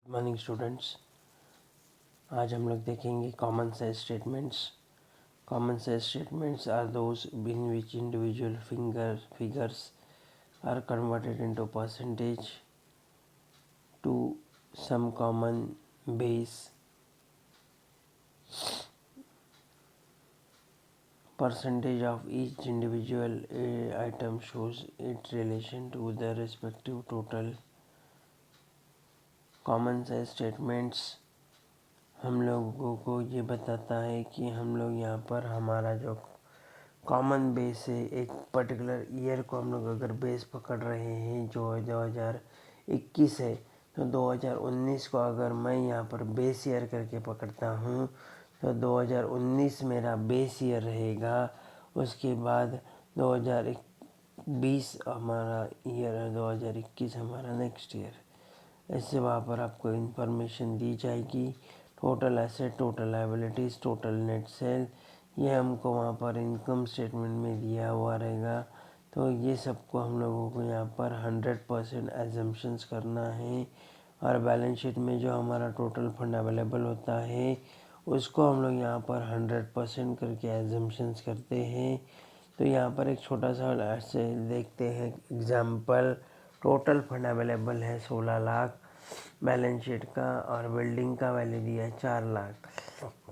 Morning students, आज हम लोग देखेंगे common size statements. Common size statements are those in which individual figures are converted into percentage to some common base. Percentage of each individual item shows its relation to the respective total. Common size statements हम लोगों को ये बताता है कि हम लोग यहाँ पर हमारा जो कॉमन बेस है, एक पर्टिकुलर ईयर को हम लोग अगर बेस पकड़ रहे हैं जो 2021 है, तो 2019 को अगर मैं यहाँ पर बेस ईयर करके पकड़ता हूँ तो 2019 मेरा बेस ईयर रहेगा। उसके बाद 2020 हमारा ईयर है, 2021 हमारा नेक्स्ट ईयर। ऐसे वहाँ पर आपको इन्फॉर्मेशन दी जाएगी, total asset, total liabilities, total net cell, ये हमको वहाँ पर इनकम स्टेटमेंट में दिया हुआ रहेगा। तो ये सबको हम लोगों को यहाँ पर 100% एजम्पशंस करना है। और बैलेंस शीट में जो हमारा टोटल फंड अवेलेबल होता है उसको हम लोग यहाँ पर 100% करके एजम्पशंस करते हैं। तो यहाँ पर एक छोटा सा ऐसे देखते हैं एग्जाम्पल। टोटल फंड अवेलेबल है 16 लाख बैलेंस शीट का, और बिल्डिंग का वैल्यू दिया है 4 लाख।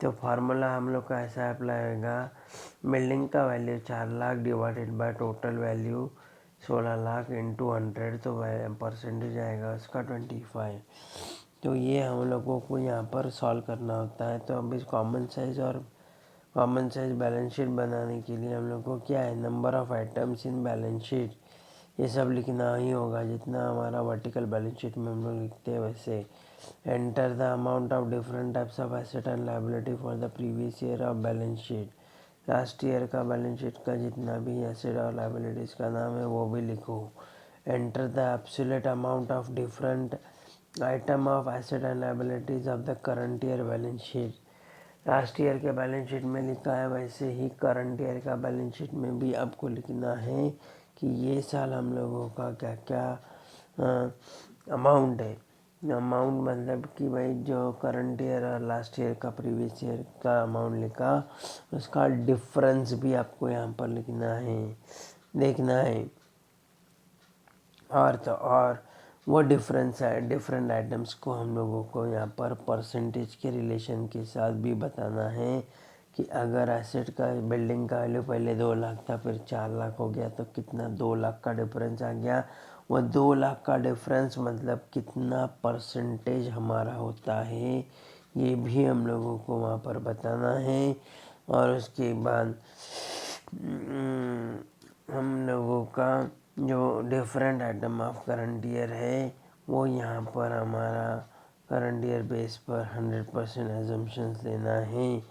तो फार्मूला हम लोग का ऐसा अप्लाई होगा, बिल्डिंग का value 4 lakh divided by total value 16 lakh into 100, तो परसेंटेज आएगा उसका 25। तो ये हम लोगों को यहाँ पर सॉल्व करना होता है। तो अब इस कॉमन साइज बैलेंस शीट बनाने के लिए हम लोग को क्या है, number of items in balance sheet, ये सब लिखना ही होगा जितना हमारा वर्टिकल बैलेंस शीट में हम लोग लिखते हैं वैसे। Enter the amount of different types of asset and liability for the previous year of balance sheet. Last year का बैलेंस शीट का जितना भी एसेट और लायबिलिटीज़ का नाम है वो भी लिखो। Enter the absolute amount of different item of asset and liabilities of the current year balance sheet. Last year के बैलेंस शीट में लिखा है वैसे ही करंट ईयर का बैलेंस शीट में भी आपको लिखना है कि ये साल हम लोगों का क्या क्या अमाउंट है। अमाउंट मतलब कि भाई जो करंट ईयर और लास्ट ईयर का प्रीवियस ईयर का अमाउंट लिखा, उसका डिफरेंस भी आपको यहाँ पर लिखना है, देखना है। और वो डिफरेंट आइटम्स को हम लोगों को यहाँ पर परसेंटेज के रिलेशन के साथ भी बताना है कि अगर एसेट का, बिल्डिंग का वैल्यू पहले 2 लाख था, फिर 4 लाख हो गया, तो कितना 2 लाख का डिफरेंस आ गया। वो 2 लाख का डिफरेंस मतलब कितना परसेंटेज हमारा होता है, ये भी हम लोगों को वहाँ पर बताना है। और उसके बाद हम लोगों का जो different item of current year है वो यहाँ पर हमारा करंट ईयर बेस पर 100% एजम्पशंस लेना है।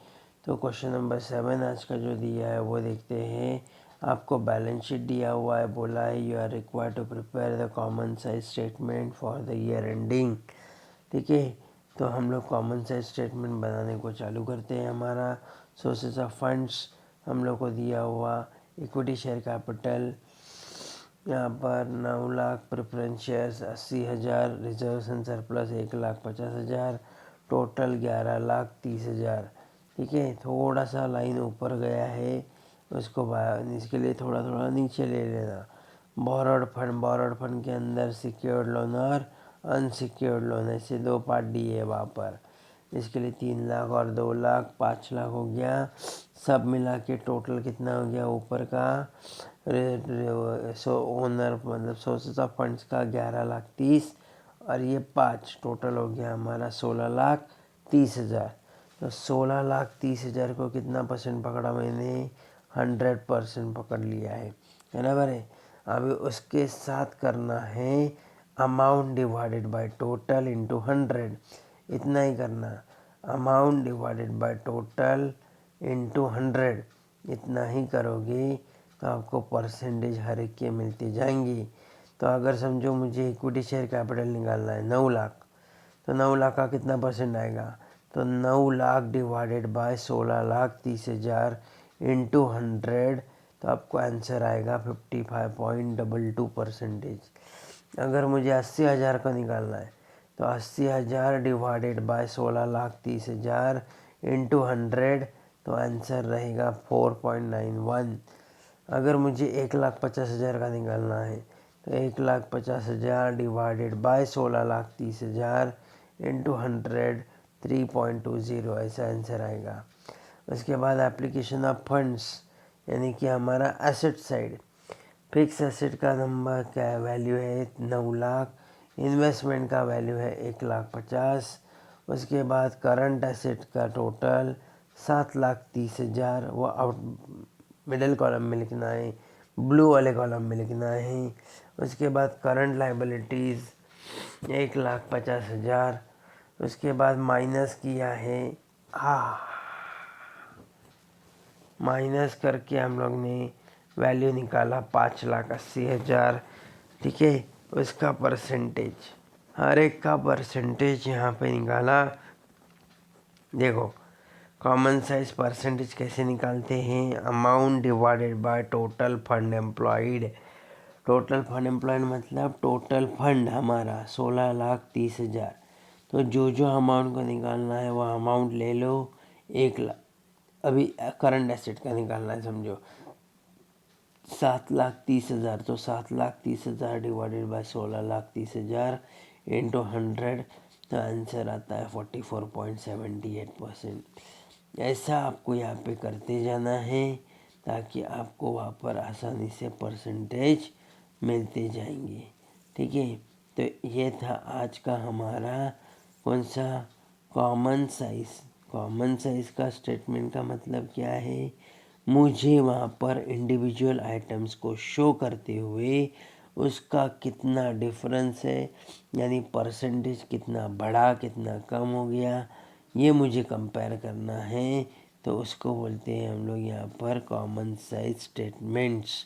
तो क्वेश्चन नंबर 7 आज का जो दिया है वो देखते हैं। आपको बैलेंस शीट दिया हुआ है, बोला है you are required to prepare the common size statement for the year ending. ठीक है, तो हम लोग कॉमन साइज स्टेटमेंट बनाने को चालू करते हैं। हमारा सोर्सेज ऑफ फंड्स हम लोग को दिया हुआ, इक्विटी शेयर कैपिटल यहाँ पर 9 lakh, preference shares 80,000, reservation surplus 1,50,000, total 11,30,000। ठीक है, थोड़ा सा लाइन ऊपर गया है, उसको इसके लिए थोड़ा थोड़ा नीचे ले लेना। बोरोड फंड के अंदर सिक्योर्ड लोन और अनसिक्योर्ड लोन, ऐसे 2 पार्ट दिए वहाँ पर। इसके लिए 3 लाख और 2 लाख 5 लाख हो गया। सब मिला के टोटल कितना हो गया ऊपर का ओनर मतलब सोर्सेस ऑफ फंड्स का 11,30,000 और ये 5, टोटल हो गया हमारा 16,30,000। तो 16,30,000 को कितना परसेंट पकड़ा मैंने, 100% पकड़ लिया है बराबर है। अभी उसके साथ करना है amount divided by total into 100, इतना ही करना। Amount divided by total into 100, इतना ही करोगे तो आपको परसेंटेज हर एक के मिलती जाएंगी। तो अगर समझो मुझे इक्विटी शेयर कैपिटल निकालना है 9 लाख, तो 9 लाख का कितना परसेंट आएगा, तो 9 लाख डिवाइडेड बाय 16,30,000 इंटू 100, तो आपको आंसर आएगा 55.22%। अगर मुझे 80,000 का निकालना है तो 80,000 डिवाइडेड बाय 16,30,000 इंटू 100, तो आंसर रहेगा 4.91। अगर मुझे 1,50,000 का निकालना है तो 1,50,000 डिवाइडेड बाय 16,30,000 इंटू 100 3.20, ऐसा आंसर आएगा। उसके बाद एप्लीकेशन ऑफ फंड्स यानी कि हमारा एसेट साइड। फिक्स एसेट का नंबर क्या वैल्यू है 9 लाख, इन्वेस्टमेंट का वैल्यू है 1,50,000। उसके बाद करंट एसेट का टोटल 7,30,000, वो आउट मिडिल कॉलम में लिखना है, ब्लू वाले कॉलम में लिखना है। उसके बाद करंट लाइबिलिटीज़ 1,50,000। उसके बाद माइनस किया है माइनस करके हम लोग ने वैल्यू निकाला 5,80,000। ठीक है, उसका परसेंटेज, हर एक का परसेंटेज यहाँ पे निकाला। देखो कॉमन साइज परसेंटेज कैसे निकालते हैं, amount divided by total fund employed. Total fund employed मतलब टोटल फंड हमारा 16,30,000। तो जो अमाउंट को निकालना है वह अमाउंट ले लो। 1,00,000 अभी करंट एसेट का निकालना है, समझो 7,30,000, तो 7,30,000 डिवाइडेड बाय 16,30,000 इंटू 100, तो आंसर आता है 44.78%। ऐसा आपको यहाँ पे करते जाना है ताकि आपको वहाँ पर आसानी से परसेंटेज मिलते जाएंगे। ठीक है, तो ये था आज का हमारा कौन सा कॉमन साइज। कॉमन साइज का स्टेटमेंट का मतलब क्या है, मुझे वहाँ पर इंडिविजुअल आइटम्स को शो करते हुए उसका कितना डिफरेंस है, यानी परसेंटेज कितना बढ़ा कितना कम हो गया, ये मुझे कंपेयर करना है। तो उसको बोलते हैं हम लोग यहाँ पर कॉमन साइज स्टेटमेंट्स।